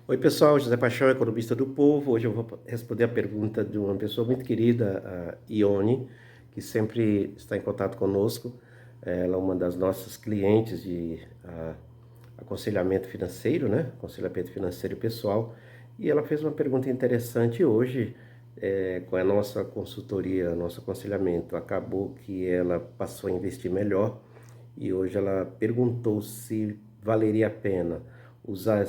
Oi pessoal, José Paixão, economista do Povo. Hoje eu vou responder a pergunta de uma pessoa muito querida, a Ione, que sempre está em contato conosco. Ela é uma das nossas clientes de aconselhamento financeiro, né? Aconselhamento financeiro pessoal. E ela fez uma pergunta interessante hoje, com a nossa consultoria, nosso aconselhamento. Acabou que ela passou a investir melhor e hoje ela perguntou se valeria a pena usar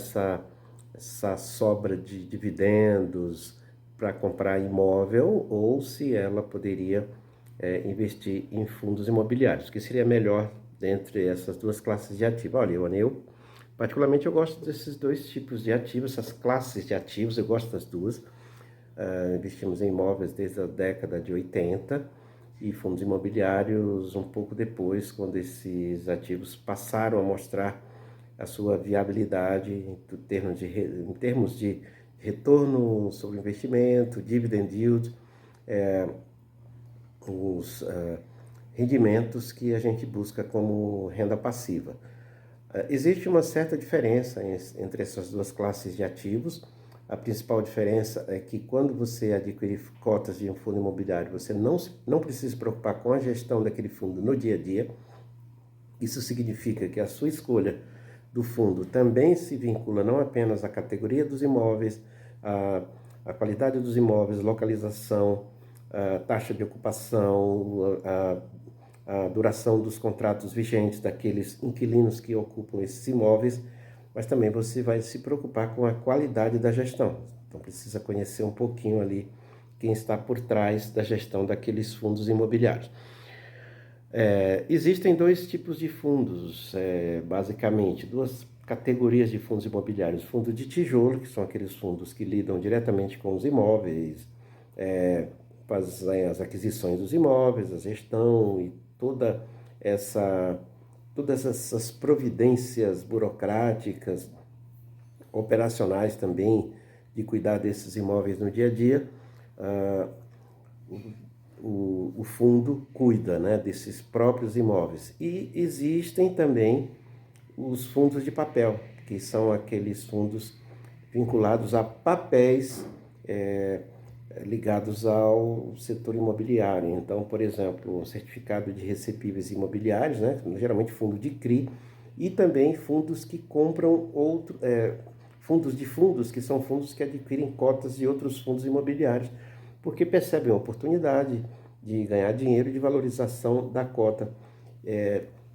essa sobra de dividendos para comprar imóvel ou se ela poderia investir em fundos imobiliários, que seria melhor dentre essas duas classes de ativos. Olha, eu particularmente eu gosto desses dois tipos de ativos, essas classes de ativos, eu gosto das duas. Investimos em imóveis desde a década de 80 e fundos imobiliários um pouco depois, quando esses ativos passaram a mostrar a sua viabilidade em termos de retorno sobre investimento, dividend yield, os rendimentos que a gente busca como renda passiva. Existe uma certa diferença entre essas duas classes de ativos. A principal diferença é que quando você adquire cotas de um fundo imobiliário, você não precisa se preocupar com a gestão daquele fundo no dia a dia. Isso significa que a sua escolha do fundo também se vincula não apenas à categoria dos imóveis, à qualidade dos imóveis, localização, a taxa de ocupação, a duração dos contratos vigentes daqueles inquilinos que ocupam esses imóveis, mas também você vai se preocupar com a qualidade da gestão. Então precisa conhecer um pouquinho ali quem está por trás da gestão daqueles fundos imobiliários. Existem dois tipos de fundos, basicamente, duas categorias de fundos imobiliários. Fundo de tijolo, que são aqueles fundos que lidam diretamente com os imóveis, fazem as aquisições dos imóveis, a gestão e essa, todas essas providências burocráticas, operacionais também, de cuidar desses imóveis no dia a dia. O fundo cuida, né, desses próprios imóveis. E existem também os fundos de papel, que são aqueles fundos vinculados a papéis ligados ao setor imobiliário. Então, por exemplo, um certificado de recebíveis imobiliários, né, geralmente fundo de CRI, e também fundos que compram fundos que são fundos que adquirem cotas de outros fundos imobiliários, porque percebem a oportunidade de ganhar dinheiro e de valorização da cota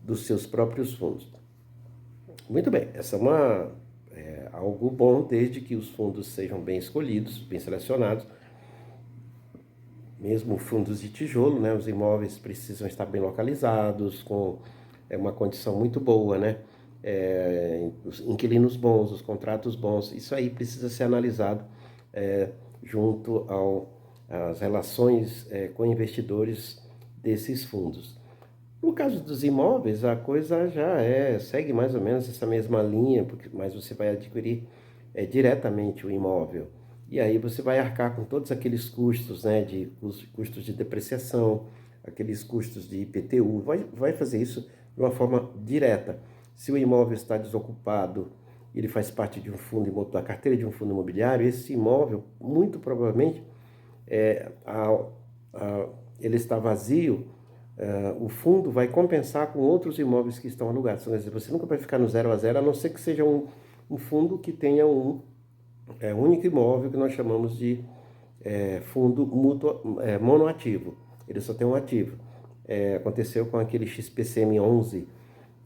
dos seus próprios fundos. Muito bem, essa é algo bom desde que os fundos sejam bem escolhidos, bem selecionados. Mesmo fundos de tijolo, né, os imóveis precisam estar bem localizados, com uma condição muito boa, né? Os inquilinos bons, os contratos bons, isso aí precisa ser analisado junto às relações com investidores desses fundos. No caso dos imóveis, a coisa já segue mais ou menos essa mesma linha, mas você vai adquirir diretamente o imóvel. E aí você vai arcar com todos aqueles custos, né, custos de depreciação, aqueles custos de IPTU, vai fazer isso de uma forma direta. Se o imóvel está desocupado, ele faz parte de um fundo, da carteira de um fundo imobiliário, esse imóvel, muito provavelmente, é, a, ele está vazio, o fundo vai compensar com outros imóveis que estão alugados. Quer dizer, você nunca vai ficar no 0 a 0, a não ser que seja um fundo que tenha um único imóvel que nós chamamos de fundo monoativo. Ele só tem um ativo. Aconteceu com aquele XPCM11,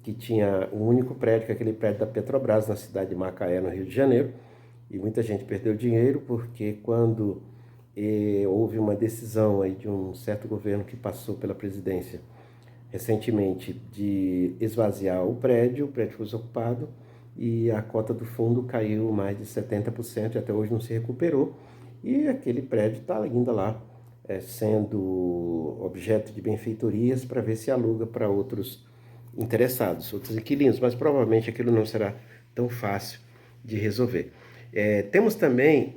que tinha um único prédio, que é aquele prédio da Petrobras, na cidade de Macaé, no Rio de Janeiro, e muita gente perdeu dinheiro porque quando houve uma decisão aí de um certo governo que passou pela presidência recentemente de esvaziar o prédio foi desocupado e a cota do fundo caiu mais de 70% e até hoje não se recuperou. E aquele prédio está ainda lá sendo objeto de benfeitorias para ver se aluga para outros interessados, outros inquilinos, mas provavelmente aquilo não será tão fácil de resolver. Temos também,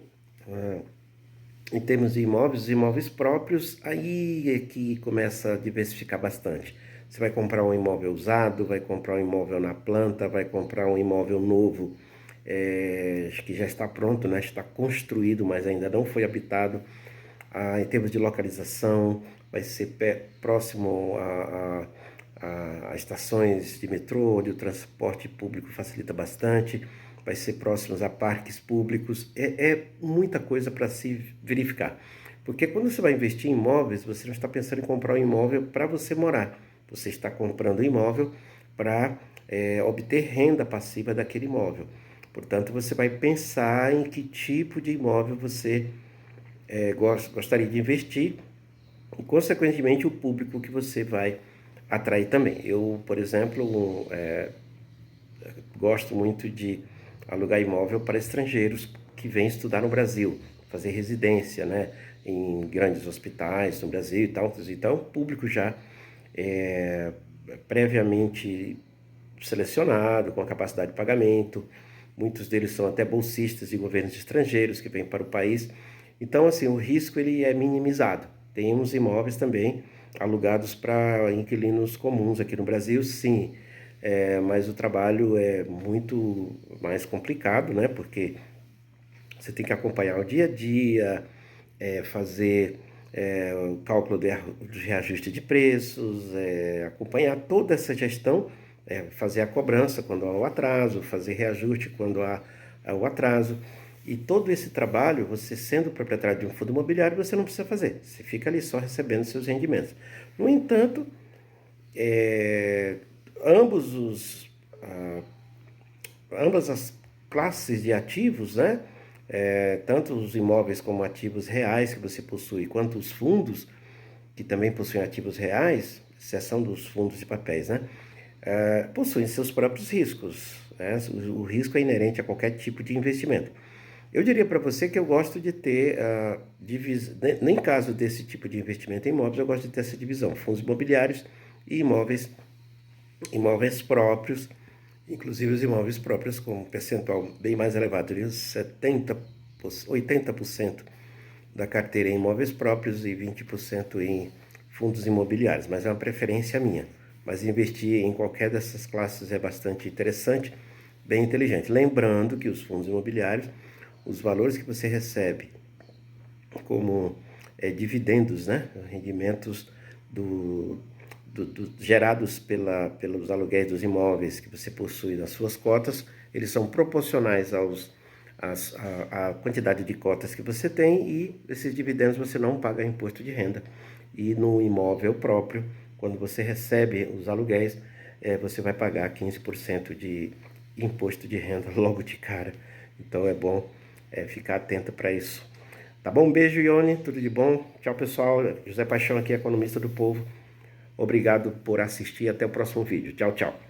em termos de imóveis, os imóveis próprios, aí é que começa a diversificar bastante. Você vai comprar um imóvel usado, vai comprar um imóvel na planta, vai comprar um imóvel novo acho que já está pronto, né? Está construído, mas ainda não foi habitado. Em termos de localização, vai ser próximo a estações de metrô, onde o transporte público facilita bastante, vai ser próximos a parques públicos, é muita coisa para se verificar. Porque quando você vai investir em imóveis, você não está pensando em comprar um imóvel para você morar, você está comprando um imóvel para obter renda passiva daquele imóvel. Portanto, você vai pensar em que tipo de imóvel você gostaria de investir e, consequentemente, o público que você vai atrair também. Eu, por exemplo, gosto muito de alugar imóvel para estrangeiros que vêm estudar no Brasil, fazer residência, né, em grandes hospitais no Brasil e tal. Então, o público já é previamente selecionado, com a capacidade de pagamento. Muitos deles são até bolsistas de governos estrangeiros que vêm para o país. Então, assim, o risco ele é minimizado. Temos imóveis também alugados para inquilinos comuns aqui no Brasil, sim. Mas o trabalho é muito mais complicado, né? Porque você tem que acompanhar o dia a dia, fazer o cálculo de reajuste de preços, acompanhar toda essa gestão, fazer a cobrança quando há o atraso, fazer reajuste quando há o atraso. E todo esse trabalho, você sendo proprietário de um fundo imobiliário, você não precisa fazer. Você fica ali só recebendo seus rendimentos. No entanto, é, ambos os, ah, ambas as classes de ativos, né? Tanto os imóveis como ativos reais que você possui, quanto os fundos, que também possuem ativos reais, exceção dos fundos de papéis, né? Possuem seus próprios riscos, né? O risco é inerente a qualquer tipo de investimento. Eu diria para você que eu gosto de ter nem em caso desse tipo de investimento em imóveis, eu gosto de ter essa divisão, fundos imobiliários e imóveis próprios, inclusive os imóveis próprios com um percentual bem mais elevado, de 80% da carteira em imóveis próprios e 20% em fundos imobiliários, mas é uma preferência minha. Mas investir em qualquer dessas classes é bastante interessante, bem inteligente. Lembrando que os fundos imobiliários, os valores que você recebe como dividendos, né, rendimentos gerados pelos aluguéis dos imóveis que você possui nas suas cotas, eles são proporcionais à quantidade de cotas que você tem, e esses dividendos você não paga imposto de renda. E no imóvel próprio, quando você recebe os aluguéis, você vai pagar 15% de imposto de renda logo de cara. Então é bom ficar atento para isso. Tá bom? Um beijo, Ione. Tudo de bom. Tchau, pessoal. José Paixão aqui, economista do povo. Obrigado por assistir. Até o próximo vídeo. Tchau, tchau.